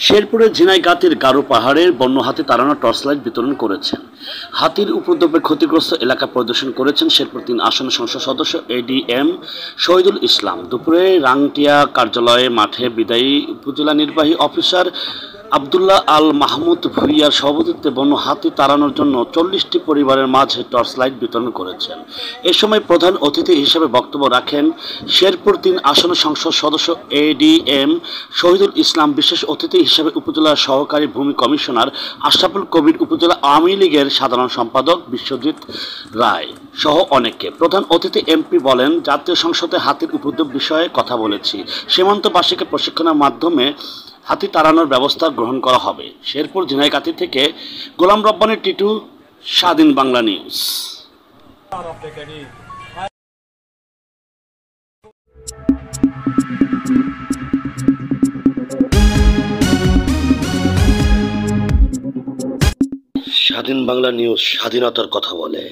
শেরপুরের ঝিনাইগাতীর গারো পাহাড়ের বন্য হাতি তাড়ানো টর্চলাইট বিতরণ করেছেন। হাতির উপদ্রবে ক্ষতিগ্রস্ত এলাকা পরিদর্শন করেছেন শেরপুর-3 আসন সংসদ সদস্য এডিএম শহীদুল ইসলাম। দুপুরে রাংটিয়া কার্যালয়ে মাঠে বিদায়ী উপজেলা নির্বাহী অফিসার আবদুল্লাহ আল মাহমুদ ভুইয়ার সভাপতিত্বে বন্য হাতি তাড়ানোর জন্য 40টি পরিবারের মাঝে টর্চলাইট বিতরণ করেছেন। এ সময় প্রধান অতিথি হিসেবে বক্তব্য রাখেন শেরপুর-3 আসন সংসদ সদস্য এডিএম শহীদুল ইসলাম। বিশেষ অতিথি হিসেবে উপজেলা সহকারী ভূমি কমিশনার আশরাফুল কবির, উপজেলা আওয়ামী লীগের সাধারণ সম্পাদক বিশ্বজিৎ রায় সহ অনেকে। প্রধান অতিথি এমপি বলেন, জাতীয় সংসদে হাতির উপদ্রব বিষয়ে কথা বলেছি। সীমান্তবাসীকে প্রশিক্ষণের মাধ্যমে হাতি তাড়ানোর ব্যবস্থা গ্রহণ করা হবে। শেরপুর ঝিনাইগাতী থেকে গোলাম রব্বানী টিটু, স্বাধীন বাংলা নিউজ। স্বাধীন বাংলা নিউজ স্বাধীনতার কথা বলে।